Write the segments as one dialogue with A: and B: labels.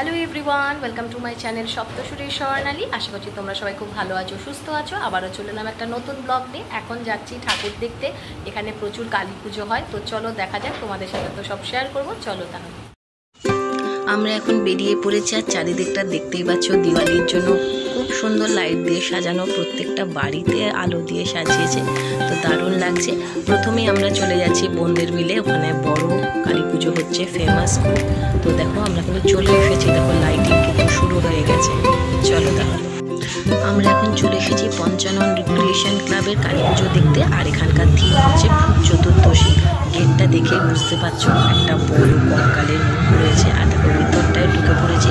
A: Hello everyone, welcome to my channel Saptasuri Swarnali. আশা করছি তোমরা সবাই খুব ভালো আছো, সুস্থ আছো। আবারও চলে এলাম একটা নতুন ব্লগ নিয়ে। এখন যাচ্ছি ঠাকুর দেখতে। এখানে প্রচুর কালী পুজো হয়, তো চলো দেখা যাক। তোমাদের সাথে তো সব শেয়ার করবো, চলো তাহলে। আমরা এখন বেরিয়ে পড়েছি, আর চারিদিকটা দেখতেই পাচ্ছ দিওয়ালির জন্য খুব সুন্দর লাইট দিয়ে সাজানো, প্রত্যেকটা বাড়িতে আলো দিয়ে সাজিয়েছে, তো দারুণ লাগছে। প্রথমেই আমরা চলে যাচ্ছি বোনদের মিলে, ওখানে বড় কালী পুজো হচ্ছে, ফেমাস। তো দেখো আমরা কিন্তু চলে এসেছি, দেখো লাইটিং কিন্তু শুরু হয়ে গেছে। চলো তাহলে আমরা এখন চলে এসেছি পঞ্চানন রিক্রিয়েশন ক্লাবের কালী পুজো দেখতে। আর এখানকার থিম হচ্ছে ভূত চতুর্দশী। গেটটা দেখে বুঝতে পারছো একটা বড় কঙ্কালের মুখ রয়েছে, আর দেখো ভিতরটায় ঢুকে পড়েছে।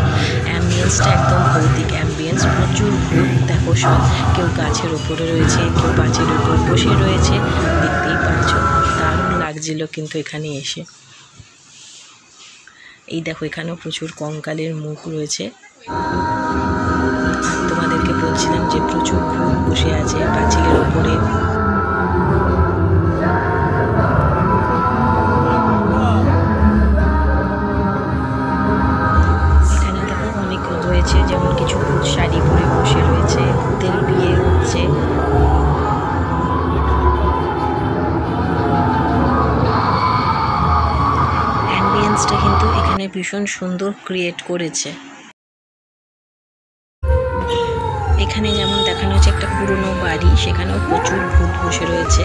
A: অ্যাম্বিয়েন্সটা একদম ভৌতিক অ্যাম্বিয়েন্স, প্রচুর ভূত দেখো সব। কেউ গাছের ওপরে রয়েছে, কেউ গাছের উপর বসে রয়েছে, দেখতেই পাচ্ছ। দারুণ লাগছিল কিন্তু এখানে এসে। এই দেখো এখানেও প্রচুর কঙ্কালের মুখ রয়েছে। তোমাদেরকে বলছিলাম যে প্রচুর ভূত বসে আছে পাঁচিলের ওপরে। এখানে দেখো অনেক রয়েছে, যেমন কিছু ভূত শাড়ি পরে বসে রয়েছে, ভূতের বিয়ে হচ্ছে। অ্যাম্বিয়েন্সটা কিন্তু এখানে ভীষণ সুন্দর ক্রিয়েট করেছে। এখানে যেমন দেখানো হচ্ছে একটা পুরনো বাড়ি, সেখানেও প্রচুর ভূত বসে রয়েছে।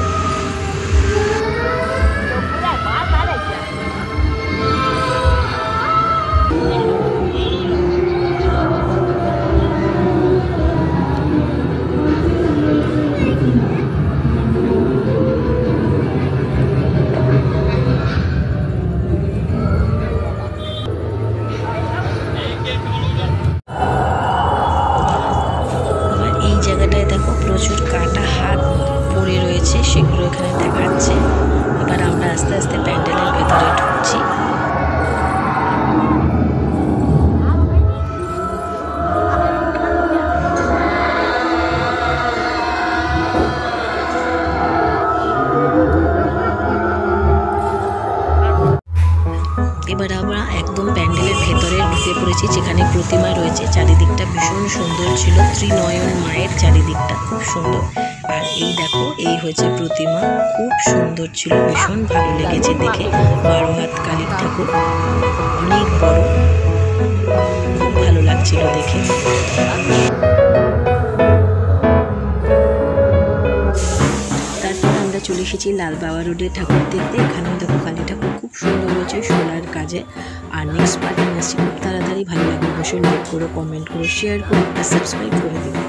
A: এই জায়গাটায় দেখো প্রচুর কাটা হাত পড়ে রয়েছে, সেগুলো এখানে দেখাচ্ছে। এবার আমরা আস্তে আস্তে প্যান্ডেলের ভেতরে ঢুকছি। এবার আমরা একদম প্যান্ডেলের ভেতরে ঢুকে পড়েছি, যেখানে প্রতিমা রয়েছে। চারিদিকটা ভীষণ সুন্দর ছিল, ত্রিনয়ন মায়ের চারিদিকটা খুব সুন্দর। আর এই দেখো এই হয়েছে প্রতিমা, খুব সুন্দর ছিল, ভীষণ ভালো লেগেছে দেখে। 12 হাত কালী ঠাকুর, অনেক বড়, খুব ভালো লাগছিল দেখে। চলে এসেছি লালবাবা রোডে ঠাকুর দেখতে। এখানেও দেখো কালী ঠাকুর খুব সুন্দর হয়েছে সোলার কাজে। আর নেক্সট পার্ট নিয়ে আসছি খুব তাড়াতাড়ি। ভালো লাগলে অবশ্যই লাইক করো, কমেন্ট করো, শেয়ার করো, আর সাবস্ক্রাইব করে দিও।